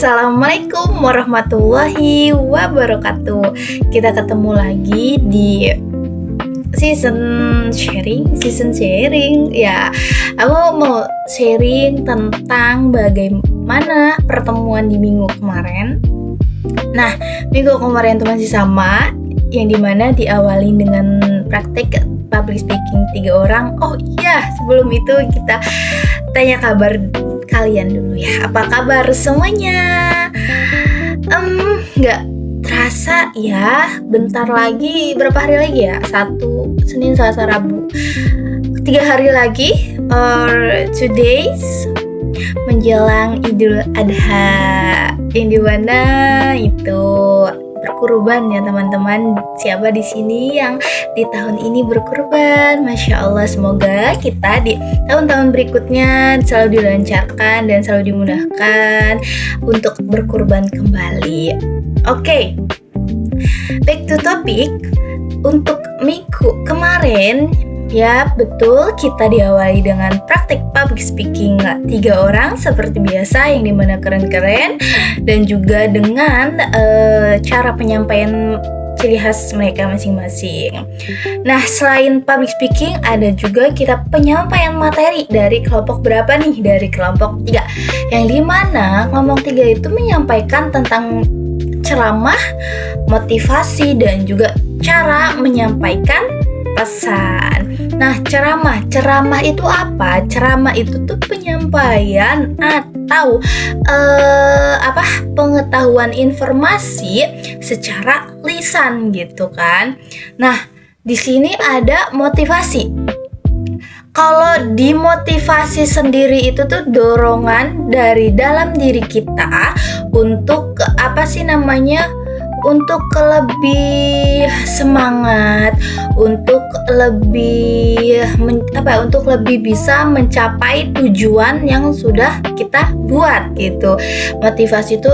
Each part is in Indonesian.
Assalamualaikum warahmatullahi wabarakatuh. Kita ketemu lagi di season sharing. Ya, aku mau sharing tentang bagaimana pertemuan di minggu kemarin. Nah, minggu kemarin itu masih sama, yang dimana diawali dengan praktik public speaking 3 orang. Oh iya, sebelum itu kita tanya kabar kalian dulu ya. Apa kabar semuanya? Nggak terasa ya, bentar lagi, berapa hari lagi ya? Senin, Selasa, Rabu, 3 hari lagi, or 2 days menjelang Idul Adha, yang dimana itu berkurban ya teman-teman. Siapa di sini yang di tahun ini berkurban? Masya Allah, semoga kita di tahun-tahun berikutnya selalu dilancarkan dan selalu dimudahkan untuk berkurban kembali. Oke, back to topic. Untuk minggu kemarin, ya betul, kita diawali dengan praktik public speaking 3 orang seperti biasa, yang dimana keren-keren, dan juga dengan cara penyampaian ciri khas mereka masing-masing. Nah, selain public speaking, ada juga kita penyampaian materi dari kelompok berapa nih? Dari kelompok 3, yang dimana kelompok 3 itu menyampaikan tentang ceramah, motivasi, dan juga cara menyampaikan pesan. Nah, ceramah itu apa? Ceramah itu tuh penyampaian atau pengetahuan informasi secara lisan gitu kan. Nah, di sini ada motivasi. Kalau di motivasi sendiri itu tuh dorongan dari dalam diri kita untuk untuk lebih semangat, untuk lebih bisa mencapai tujuan yang sudah kita buat gitu. Motivasi itu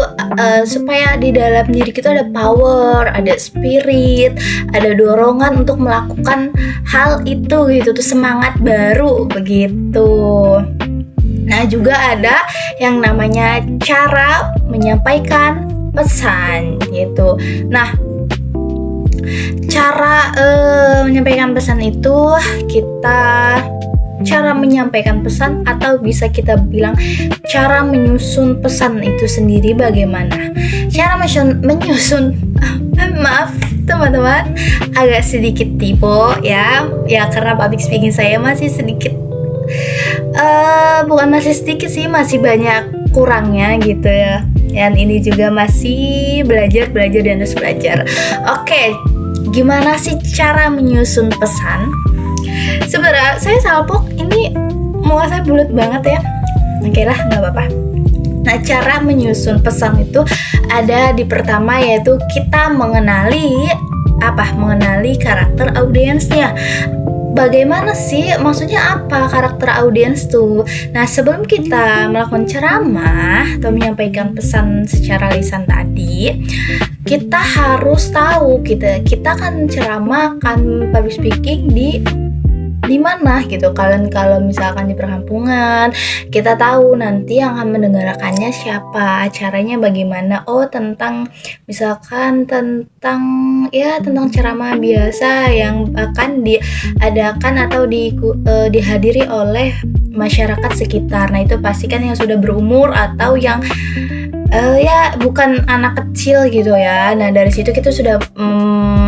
supaya di dalam diri kita ada power, ada spirit, ada dorongan untuk melakukan hal itu gitu, tuh semangat baru begitu. Nah, juga ada yang namanya cara menyampaikan pesan gitu. Nah, cara menyampaikan pesan itu cara menyampaikan pesan, atau bisa kita bilang cara menyusun pesan itu sendiri bagaimana. Cara menyusun maaf teman-teman, agak sedikit typo ya karena public speaking saya masih sedikit bukan masih sedikit sih, masih banyak kurangnya gitu ya. Dan ini juga masih belajar dan terus belajar. Oke, gimana sih cara menyusun pesan? Sebenarnya saya salpok ini muka saya bulat banget ya. Oke lah, nggak apa-apa. Nah, cara menyusun pesan itu ada di pertama, yaitu kita mengenali karakter audiensnya. Bagaimana sih, maksudnya apa karakter audiens tuh? Nah, sebelum kita melakukan ceramah atau menyampaikan pesan secara lisan tadi, kita harus tahu kita kan ceramah, kan public speaking di mana gitu. Kalau misalkan di perkampungan, kita tahu nanti yang akan mendengarkannya siapa, caranya bagaimana. Misalkan tentang ceramah biasa yang akan diadakan atau dihadiri oleh masyarakat sekitar. Nah, itu pastikan yang sudah berumur atau yang bukan anak kecil gitu ya. Nah, dari situ kita sudah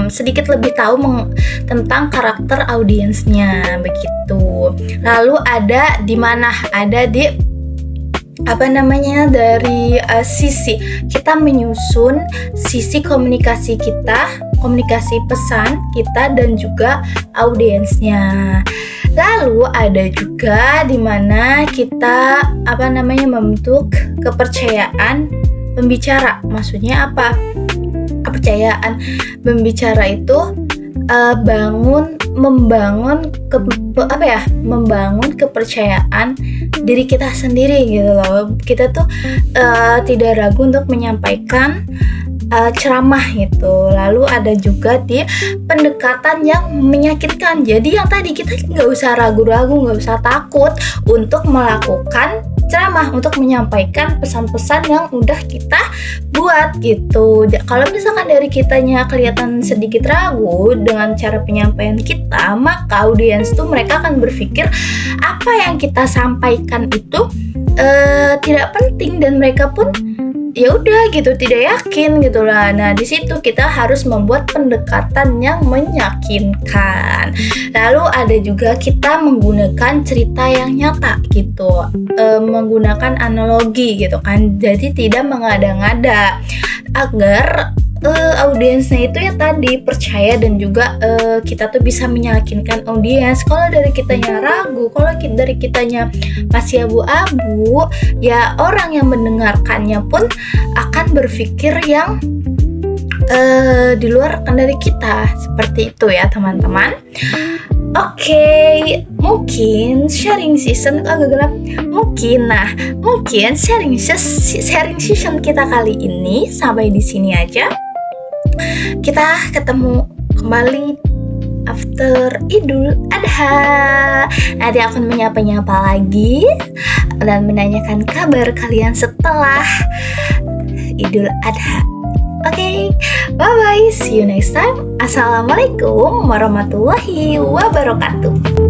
sedikit lebih tahu tentang karakter audiensnya begitu. Lalu ada di mana? Ada di dari sisi kita menyusun sisi komunikasi pesan kita dan juga audiensnya. Lalu ada juga di mana kita membentuk kepercayaan pembicara. Maksudnya apa? Kepercayaan pembicara itu membangun kepercayaan diri kita sendiri gitu loh. Kita tuh tidak ragu untuk menyampaikan ceramah gitu. Lalu ada juga di pendekatan yang meyakinkan. Jadi yang tadi kita nggak usah ragu-ragu, nggak usah takut untuk melakukan ceramah, untuk menyampaikan pesan-pesan yang udah kita buat gitu. Kalau misalkan dari kitanya kelihatan sedikit ragu dengan cara penyampaian kita, maka audiens tuh mereka akan berpikir apa yang kita sampaikan itu tidak penting, dan mereka pun ya udah gitu, tidak yakin gitulah. Nah, di situ kita harus membuat pendekatan yang meyakinkan. Lalu ada juga kita menggunakan cerita yang nyata gitu, menggunakan analogi gitu kan. Jadi tidak mengada-ngada agar audiensnya itu ya tadi percaya, dan juga kita tuh bisa meyakinkan audiens. Kalau dari kitanya ragu, kalau dari kitanya masih abu-abu, ya orang yang mendengarkannya pun akan berpikir yang di luar dari kita. Seperti itu ya teman-teman. Oke, mungkin sharing season agak gelap. Mungkin sharing season kita kali ini sampai di sini aja. Kita ketemu kembali after Idul Adha. Nanti akan menyapa-nyapa lagi dan menanyakan kabar kalian setelah Idul Adha. Oke, bye-bye. See you next time. Assalamualaikum warahmatullahi wabarakatuh.